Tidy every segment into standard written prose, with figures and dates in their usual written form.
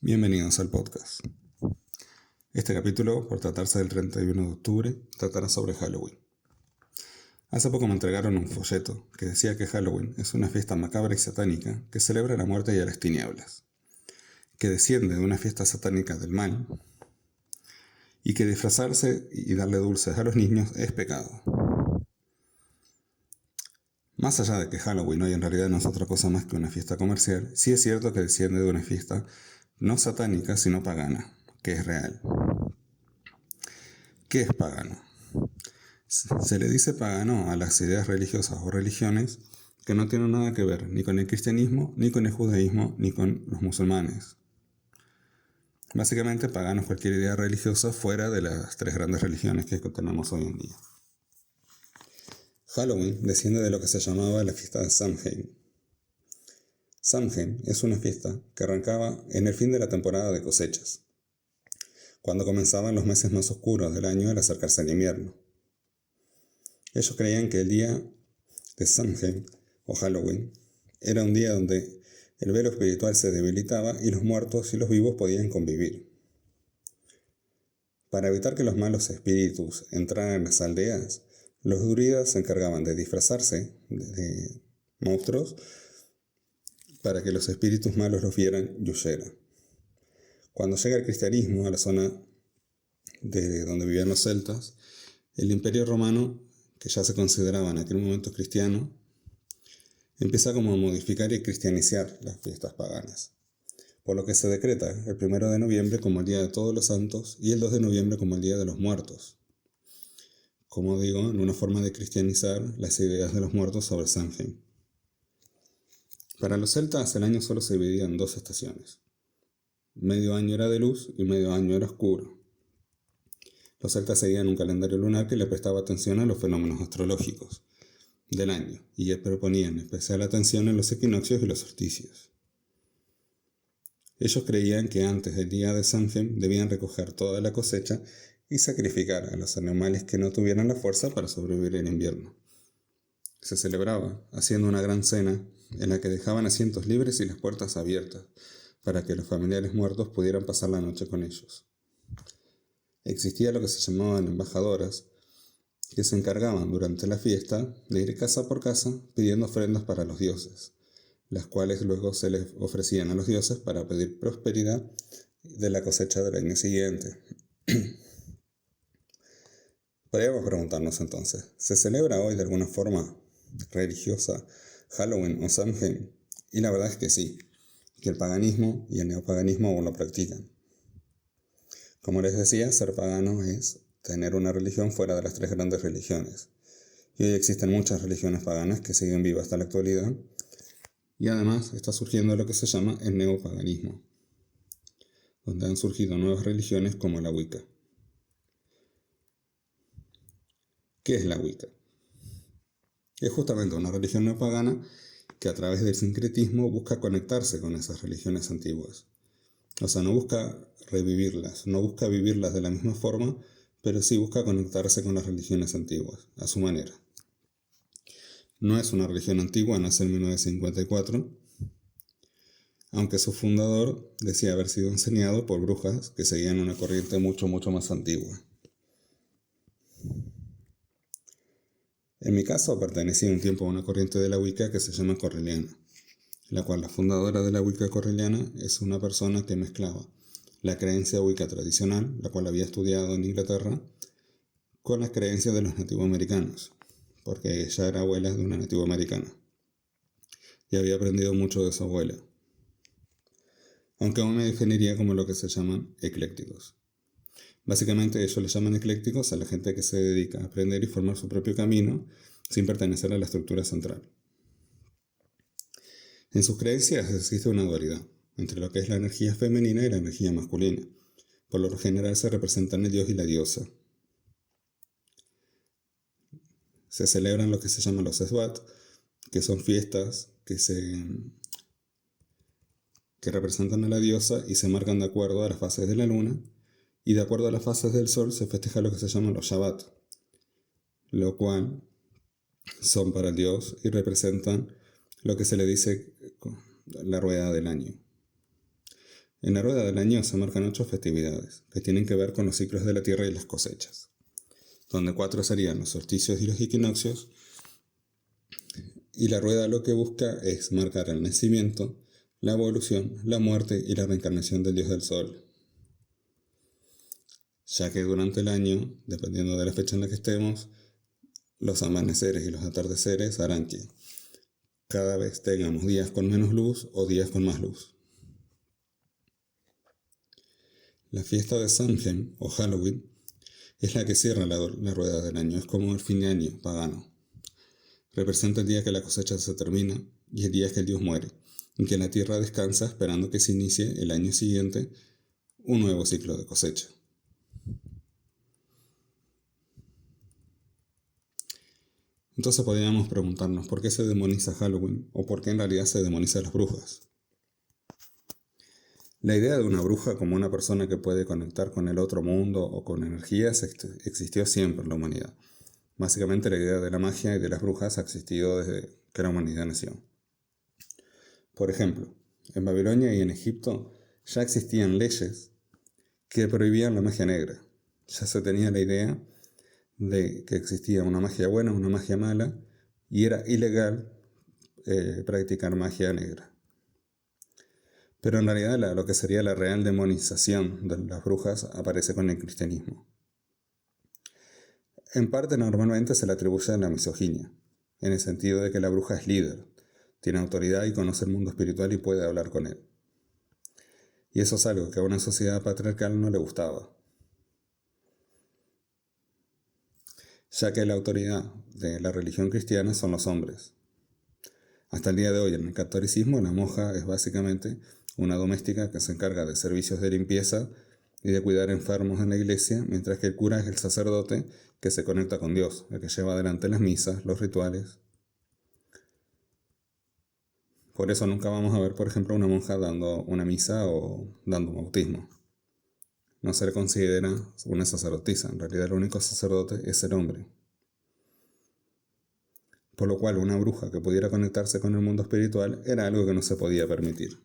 Bienvenidos al podcast. Este capítulo, por tratarse del 31 de octubre, tratará sobre Halloween. Hace poco me entregaron un folleto que decía que Halloween es una fiesta macabra y satánica que celebra la muerte y a las tinieblas, que desciende de una fiesta satánica del mal y que disfrazarse y darle dulces a los niños es pecado. Más allá de que Halloween hoy en realidad no es otra cosa más que una fiesta comercial, sí es cierto que desciende de una fiesta no satánica sino pagana, que es real. ¿Qué es pagano? Se le dice pagano a las ideas religiosas o religiones que no tienen nada que ver ni con el cristianismo, ni con el judaísmo, ni con los musulmanes. Básicamente pagano es cualquier idea religiosa fuera de las tres grandes religiones que tenemos hoy en día. Halloween desciende de lo que se llamaba la fiesta de Samhain. Samhain es una fiesta que arrancaba en el fin de la temporada de cosechas, cuando comenzaban los meses más oscuros del año al acercarse al invierno. Ellos creían que el día de Samhain o Halloween era un día donde el velo espiritual se debilitaba y los muertos y los vivos podían convivir. Para evitar que los malos espíritus entraran en las aldeas, los druidas se encargaban de disfrazarse de monstruos para que los espíritus malos los vieran y huyeran. Cuando llega el cristianismo a la zona de donde vivían los celtas, el Imperio Romano, que ya se consideraba en aquel momento cristiano, empieza como a modificar y cristianizar las fiestas paganas, por lo que se decreta el 1 de noviembre como el Día de Todos los Santos y el 2 de noviembre como el Día de los Muertos. Como digo, en una forma de cristianizar las ideas de los muertos sobre Samhain. Para los celtas el año solo se dividía en dos estaciones. Medio año era de luz y medio año era oscuro. Los celtas seguían un calendario lunar que le prestaba atención a los fenómenos astrológicos del año y ponían especial atención en los equinoccios y los solsticios. Ellos creían que antes del día de Samhain debían recoger toda la cosecha y sacrificar a los animales que no tuvieran la fuerza para sobrevivir en invierno. Se celebraba haciendo una gran cena en la que dejaban asientos libres y las puertas abiertas para que los familiares muertos pudieran pasar la noche con ellos. Existía lo que se llamaban embajadoras, que se encargaban durante la fiesta de ir casa por casa pidiendo ofrendas para los dioses, las cuales luego se les ofrecían a los dioses para pedir prosperidad de la cosecha del año siguiente. Podríamos preguntarnos entonces, ¿se celebra hoy de alguna forma religiosa Halloween o Samhain? Y la verdad es que sí, que el paganismo y el neopaganismo aún lo practican. Como les decía, ser pagano es tener una religión fuera de las tres grandes religiones. Y hoy existen muchas religiones paganas que siguen vivas hasta la actualidad. Y además está surgiendo lo que se llama el neopaganismo, donde han surgido nuevas religiones como la Wicca. ¿Qué es la Wicca? Es justamente una religión neopagana que a través del sincretismo busca conectarse con esas religiones antiguas. O sea, no busca revivirlas, no busca vivirlas de la misma forma, pero sí busca conectarse con las religiones antiguas, a su manera. No es una religión antigua, nace en 1954, aunque su fundador decía haber sido enseñado por brujas que seguían una corriente mucho más antigua. En mi caso, pertenecí un tiempo a una corriente de la Wicca que se llama correliana, la cual la fundadora de la Wicca correliana es una persona que mezclaba la creencia Wicca tradicional, la cual había estudiado en Inglaterra, con las creencias de los nativoamericanos, porque ella era abuela de una nativoamericana y había aprendido mucho de su abuela. Aunque aún me definiría como lo que se llaman eclécticos. Básicamente ellos le llaman eclécticos a la gente que se dedica a aprender y formar su propio camino sin pertenecer a la estructura central. En sus creencias existe una dualidad entre lo que es la energía femenina y la energía masculina. Por lo general se representan el dios y la diosa. Se celebran lo que se llaman los Esbat, que son fiestas que representan a la diosa y se marcan de acuerdo a las fases de la luna, y de acuerdo a las fases del sol se festeja lo que se llaman los Shabbat, lo cual son para el dios y representan lo que se le dice la rueda del año. En la rueda del año se marcan 8 festividades, que tienen que ver con los ciclos de la tierra y las cosechas, donde 4 serían los solsticios y los equinoccios, y la rueda lo que busca es marcar el nacimiento, la evolución, la muerte y la reencarnación del dios del sol, ya que durante el año, dependiendo de la fecha en la que estemos, los amaneceres y los atardeceres harán que cada vez tengamos días con menos luz o días con más luz. La fiesta de Samhain, o Halloween, es la que cierra la rueda del año, es como el fin de año pagano. Representa el día que la cosecha se termina y el día que el dios muere, en que la tierra descansa esperando que se inicie el año siguiente un nuevo ciclo de cosecha. Entonces podríamos preguntarnos por qué se demoniza Halloween o por qué en realidad se demoniza a las brujas. La idea de una bruja como una persona que puede conectar con el otro mundo o con energías existió siempre en la humanidad. Básicamente la idea de la magia y de las brujas ha existido desde que la humanidad nació. Por ejemplo, en Babilonia y en Egipto ya existían leyes que prohibían la magia negra. Ya se tenía la idea de que existía una magia buena, una magia mala, y era ilegal practicar magia negra. Pero en realidad lo que sería la real demonización de las brujas aparece con el cristianismo. En parte normalmente se le atribuye a la misoginia, en el sentido de que la bruja es líder, tiene autoridad y conoce el mundo espiritual y puede hablar con él. Y eso es algo que a una sociedad patriarcal no le gustaba, ya que la autoridad de la religión cristiana son los hombres. Hasta el día de hoy en el catolicismo la monja es básicamente una doméstica que se encarga de servicios de limpieza y de cuidar enfermos en la iglesia, mientras que el cura es el sacerdote que se conecta con Dios, el que lleva adelante las misas, los rituales. Por eso nunca vamos a ver, por ejemplo, una monja dando una misa o dando un bautismo. No se le considera una sacerdotisa, en realidad el único sacerdote es el hombre. Por lo cual una bruja que pudiera conectarse con el mundo espiritual era algo que no se podía permitir,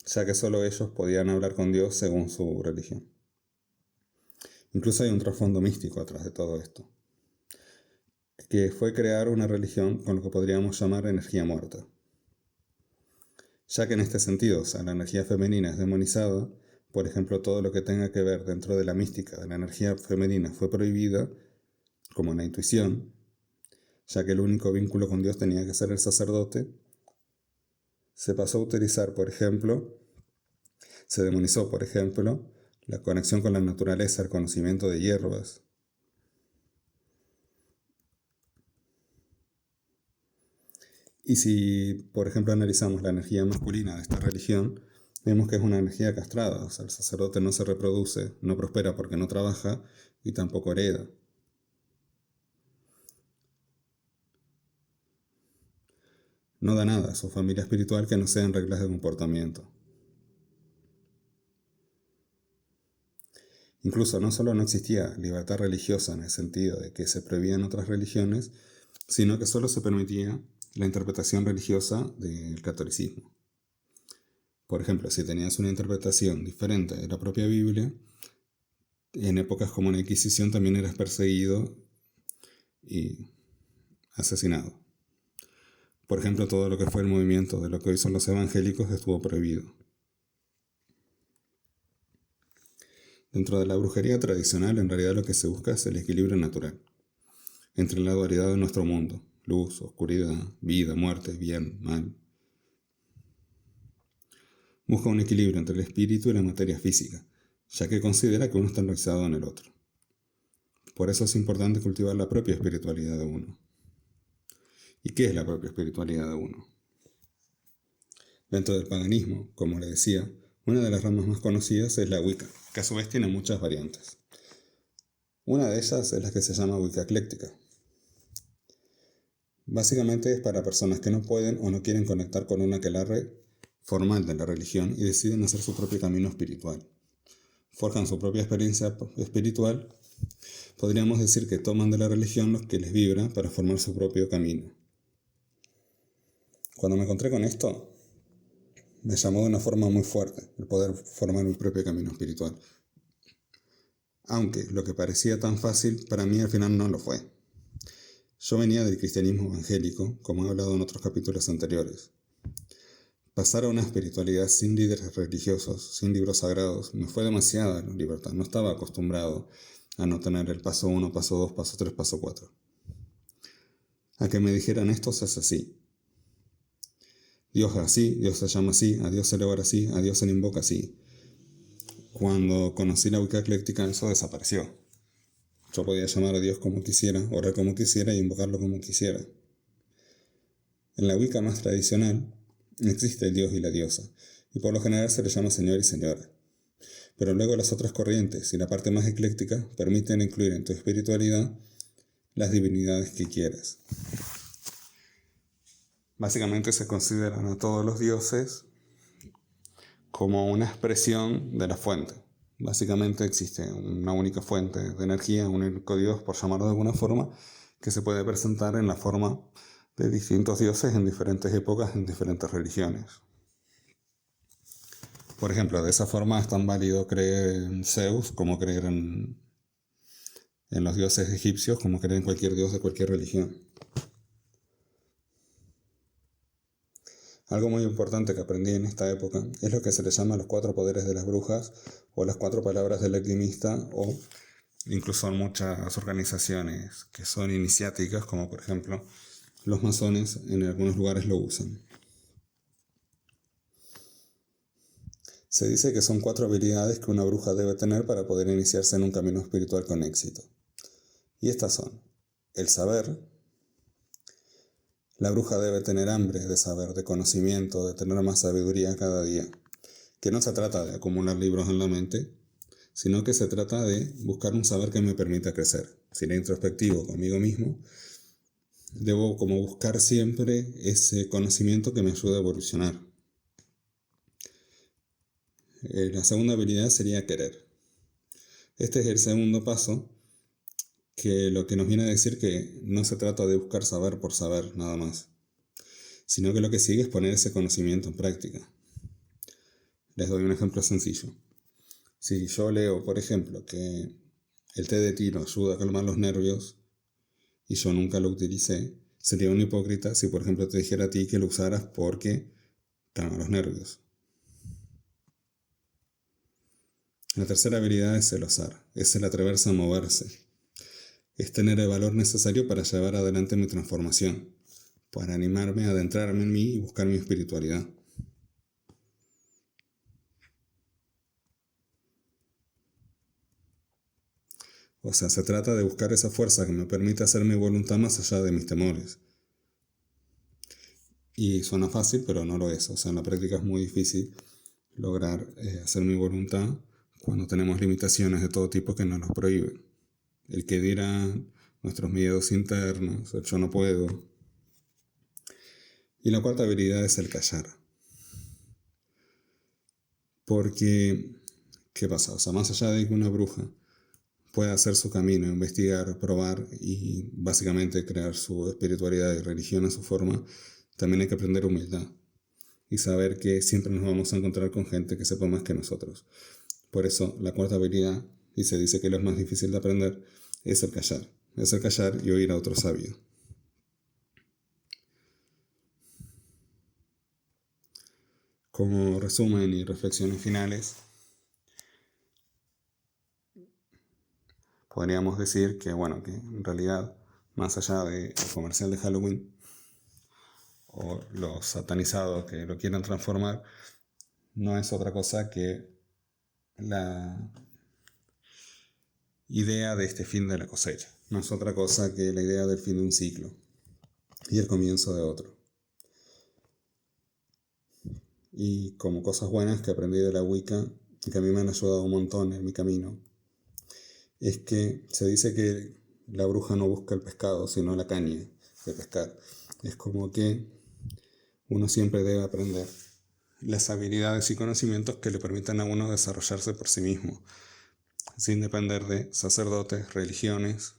ya que solo ellos podían hablar con Dios según su religión. Incluso hay un trasfondo místico atrás de todo esto, que fue crear una religión con lo que podríamos llamar energía muerta. Ya que en este sentido, la energía femenina es demonizada, por ejemplo, todo lo que tenga que ver dentro de la mística de la energía femenina fue prohibida, como la intuición, ya que el único vínculo con Dios tenía que ser el sacerdote. Se pasó a utilizar, por ejemplo, se demonizó, por ejemplo, la conexión con la naturaleza, el conocimiento de hierbas. Y si, por ejemplo, analizamos la energía masculina de esta religión, vemos que es una energía castrada, o sea, el sacerdote no se reproduce, no prospera porque no trabaja y tampoco hereda. No da nada a su familia espiritual que no sean reglas de comportamiento. Incluso no solo no existía libertad religiosa en el sentido de que se prohibían otras religiones, sino que solo se permitía la interpretación religiosa del catolicismo. Por ejemplo, si tenías una interpretación diferente de la propia Biblia, en épocas como la Inquisición también eras perseguido y asesinado. Por ejemplo, todo lo que fue el movimiento de lo que hoy son los evangélicos estuvo prohibido. Dentro de la brujería tradicional, en realidad lo que se busca es el equilibrio natural entre la dualidad de nuestro mundo, luz, oscuridad, vida, muerte, bien, mal. Busca un equilibrio entre el espíritu y la materia física, ya que considera que uno está enraizado en el otro. Por eso es importante cultivar la propia espiritualidad de uno. ¿Y qué es la propia espiritualidad de uno? Dentro del paganismo, como le decía, una de las ramas más conocidas es la Wicca, que a su vez tiene muchas variantes. Una de ellas es la que se llama Wicca ecléctica. Básicamente es para personas que no pueden o no quieren conectar con un aquelarre formal de la religión y deciden hacer su propio camino espiritual. Forjan su propia experiencia espiritual. Podríamos decir que toman de la religión lo que les vibra para formar su propio camino. Cuando me encontré con esto, me llamó de una forma muy fuerte el poder formar mi propio camino espiritual. Aunque lo que parecía tan fácil, para mí al final no lo fue. Yo venía del cristianismo evangélico, como he hablado en otros capítulos anteriores. Pasar a una espiritualidad sin líderes religiosos, sin libros sagrados, me fue demasiada libertad. No estaba acostumbrado a no tener el paso 1, paso 2, paso 3, paso 4. A que me dijeran esto se hace así. Dios es así, Dios se llama así, a Dios se le ora así, a Dios se le invoca así. Cuando conocí la Wicca ecléctica, eso desapareció. Yo podía llamar a Dios como quisiera, orar como quisiera y invocarlo como quisiera. En la Wicca más tradicional, existe el Dios y la diosa, y por lo general se le llama Señor y Señora. Pero luego las otras corrientes y la parte más ecléctica permiten incluir en tu espiritualidad las divinidades que quieras. Básicamente se consideran a todos los dioses como una expresión de la fuente. Básicamente existe una única fuente de energía, un único Dios, por llamarlo de alguna forma, que se puede presentar en la forma de distintos dioses en diferentes épocas, en diferentes religiones. Por ejemplo, de esa forma es tan válido creer en Zeus como creer en los dioses egipcios, como creer en cualquier dios de cualquier religión. Algo muy importante que aprendí en esta época es lo que se le llama los 4 poderes de las brujas o las 4 palabras del alquimista, o incluso en muchas organizaciones que son iniciáticas, como por ejemplo los masones en algunos lugares lo usan. Se dice que son 4 habilidades que una bruja debe tener para poder iniciarse en un camino espiritual con éxito. Y estas son: el saber. La bruja debe tener hambre de saber, de conocimiento, de tener más sabiduría cada día. Que no se trata de acumular libros en la mente, sino que se trata de buscar un saber que me permita crecer. Si era introspectivo conmigo mismo, debo como buscar siempre ese conocimiento que me ayude a evolucionar. La segunda habilidad sería querer. Este es el segundo paso, que lo que nos viene a decir que no se trata de buscar saber por saber nada más, sino que lo que sigue es poner ese conocimiento en práctica. Les doy un ejemplo sencillo. Si yo leo, por ejemplo, que el té de tilo ayuda a calmar los nervios y yo nunca lo utilicé, sería un hipócrita si, por ejemplo, te dijera a ti que lo usaras porque calma los nervios. La tercera habilidad es el osar, es el atreverse a moverse. Es tener el valor necesario para llevar adelante mi transformación, para animarme a adentrarme en mí y buscar mi espiritualidad. O sea, se trata de buscar esa fuerza que me permita hacer mi voluntad más allá de mis temores. Y suena fácil, pero no lo es. O sea, en la práctica es muy difícil lograr hacer mi voluntad cuando tenemos limitaciones de todo tipo que nos los prohíben. El que dirán, nuestros miedos internos, el yo no puedo. Y la cuarta habilidad es el callar. Porque, ¿qué pasa? O sea, más allá de que una bruja pueda hacer su camino, investigar, probar y básicamente crear su espiritualidad y religión a su forma, también hay que aprender humildad y saber que siempre nos vamos a encontrar con gente que sepa más que nosotros. Por eso, la cuarta habilidad, y se dice que lo más difícil de aprender, es el callar. Es el callar y oír a otro sabio. Como resumen y reflexiones finales, podríamos decir que, bueno, que en realidad, más allá del comercial de Halloween o los satanizados que lo quieran transformar, no es otra cosa que la idea de este fin de la cosecha. No es otra cosa que la idea del fin de un ciclo y el comienzo de otro. Y como cosas buenas que aprendí de la Wicca y que a mí me han ayudado un montón en mi camino, es que se dice que la bruja no busca el pescado, sino la caña de pescar. Es como que uno siempre debe aprender las habilidades y conocimientos que le permitan a uno desarrollarse por sí mismo, sin depender de sacerdotes, religiones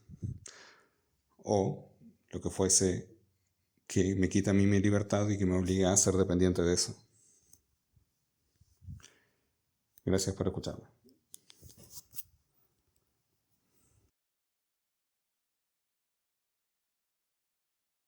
o lo que fuese que me quita a mí mi libertad y que me obliga a ser dependiente de eso. Gracias por escucharme.